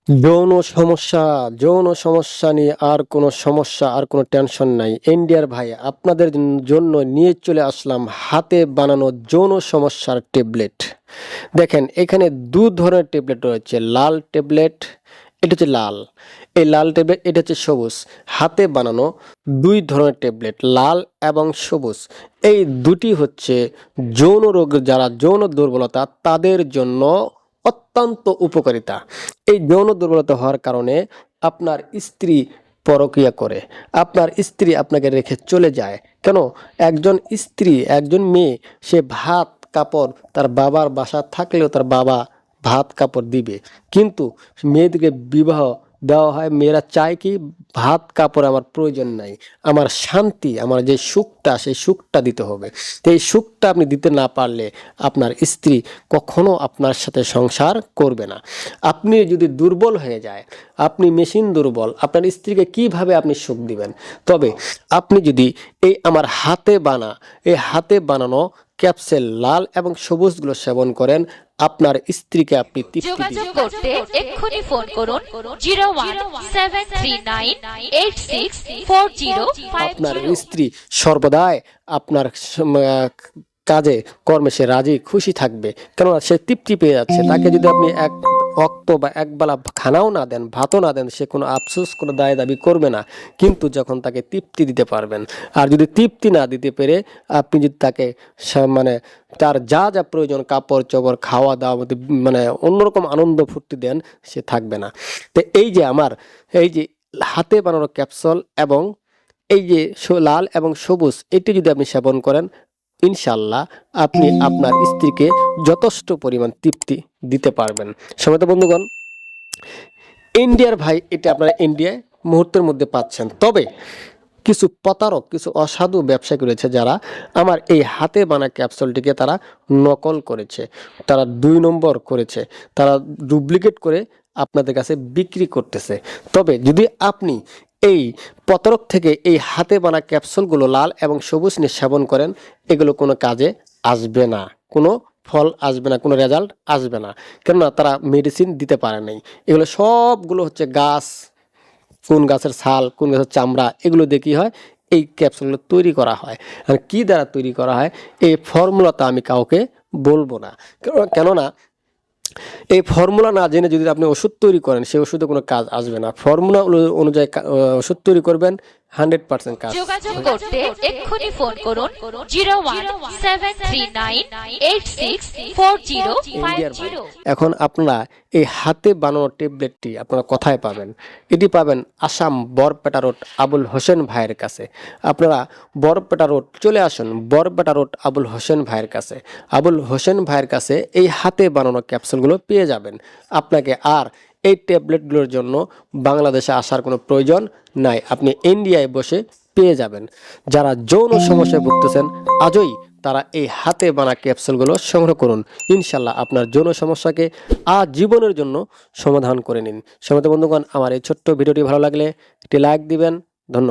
যৌন সমস্যা যৌন সমস্যা নিয়ে আর কোনো সমস্যা আর কোনো টেনশন নাই। ইন্ডিয়ার ভাই আপনাদের জন্য নিয়ে চলে আসলাম হাতে বানানো যৌন সমস্যার ট্যাবলেট। দেখেন এখানে দু ধরনের ট্যাবলেট রয়েছে, লাল ট্যাবলেট, এটা হচ্ছে লাল, এই লাল ট্যাবলেট, এটা হচ্ছে সবুজ। হাতে বানানো দুই ধরনের ট্যাবলেট, লাল এবং সবুজ। এই দুটি হচ্ছে যৌন রোগ, যারা যৌন দুর্বলতা তাদের জন্য অত্যন্ত উপকারিতা। এই যৌন দুর্বলতা হওয়ার কারণে আপনার স্ত্রী পরকীয়া করে, আপনার স্ত্রী আপনাকে রেখে চলে যায়। কেন? একজন স্ত্রী, একজন মেয়ে, সে ভাত কাপড় তার বাবার বাসা থাকলেও তার বাবা ভাত কাপড় দিবে, কিন্তু মেয়েদেরকে বিবাহ দেওয়া হয়, মেয়েরা চায় কি, ভাত কাপড় আমার প্রয়োজন নাই, আমার শান্তি, আমার যে সুখটা, সেই সুখটা দিতে হবে। তো এই সুখটা আপনি দিতে না পারলে আপনার স্ত্রী কখনো আপনার সাথে সংসার করবে না। আপনি যদি দুর্বল হয়ে যায়, আপনি মেশিন দুর্বল, আপনার স্ত্রীকে কিভাবে আপনি সুখ দিবেন? তবে আপনি যদি এই আমার হাতে বানানো ক্যাপসুল লাল এবং সবুজগুলো সেবন করেন, আপনার স্ত্রীকে আপনি তৃপ্তি যোগাযোগ দিবেন। করতে এক্ষুনি ফোন করুন 01739864050। আপনার স্ত্রী সর্বদাই আপনার কাজে কর্মে সে রাজি খুশি থাকবে, কেননা সে তৃপ্তি পেয়ে যাচ্ছে। তাকে যদি আপনি এক অক্ত বা একবেলা খানাও না দেন, ভাতও না দেন, সে কোনো আফসোস, কোনো দায় দাবি করবে না। কিন্তু যখন তাকে তৃপ্তি দিতে পারবেন, আর যদি তৃপ্তি না দিতে পেরে আপনি যদি তাকে মানে তার যা যা প্রয়োজন, কাপড় চোপড়, খাওয়া দাওয়া, মানে অন্যরকম আনন্দ ফুর্তি দেন, সে থাকবে না। তো এই যে হাতে বানানো ক্যাপসুল এবং এই যে লাল এবং সবুজ, এটি যদি আপনি সেবন করেন, ইনশাল্লাহ আপনি আপনার স্ত্রীকে যথেষ্ট পরিমাণ তৃপ্তি দিতে পারবেন। সময় বন্ধুগণ, ইন্ডিয়ার ভাই এটা আপনারা ইন্ডিয়ায় মুহূর্তের মধ্যে পাচ্ছেন। তবে কিছু প্রতারক, কিছু অসাধু ব্যবসায়ী রয়েছে যারা আমার এই হাতে বানা ক্যাপসুলটিকে তারা নকল করেছে, তারা 2 নম্বর করেছে, তারা ডুপ্লিকেট করে আপনাদের কাছে বিক্রি করতেছে। তবে যদি আপনি এই প্রতারক থেকে এই হাতে বানা ক্যাপসুলগুলো লাল এবং সবুজ নিয়ে সেবন করেন, এগুলো কোনো কাজে আসবে না, কোনো ফল আসবে না, কোনো রেজাল্ট আসবে না। কেননা তারা মেডিসিন দিতে পারে নাই। এগুলো সবগুলো হচ্ছে গাছ, কোন গাছের ছাল, কোন গাছের চামড়া, এগুলো দিয়ে কী হয়, এই ক্যাপসুলগুলো তৈরি করা হয়। আর কী দ্বারা তৈরি করা হয়, এই ফর্মুলাটা আমি কাউকে বলবো না। কেননা এই ফর্মুলা না জেনে যদি আপনি ওষুধ তৈরি করেন, সেই ওষুধে কোনো কাজ আসবে না। ফর্মুলা অনুযায়ী ওষুধ তৈরি করবেন, 100% কাজ। যোগাযোগ করতে এক্ষুনি ফোন করুন 01739864050। এখন আপনারা এই হাতে বানানো ট্যাবলেটটি আপনারা কোথায় পাবেন? এটি পাবেন আসাম বরপেটা রোড আবুল হোসেন ভাইয়ের কাছে। আপনারা বরপেটা রোড চলে আসুন, বরপেটা রোড আবুল হোসেন ভাইয়ের কাছে। আবুল হোসেন ভাইয়ের কাছে এই হাতে বানানো ক্যাপসুলগুলো পেয়ে যাবেন। আপনাকে আর এই ট্যাবলেটগুলোর জন্য বাংলাদেশে আসার কোনো প্রয়োজন নাই, আপনি ইন্ডিয়ায় বসে পেয়ে যাবেন। যারা যৌন সমস্যায় ভুগতেছেন, আজই তারা এই হাতে বানা ক্যাপসুলগুলো সংগ্রহ করুন। ইনশাল্লাহ আপনার যৌন সমস্যাকে আজীবনের জন্য সমাধান করে নিন। সমস্ত বন্ধুগণ, আমার এই ছোট্ট ভিডিওটি ভালো লাগলে একটি লাইক দিবেন। ধন্যবাদ।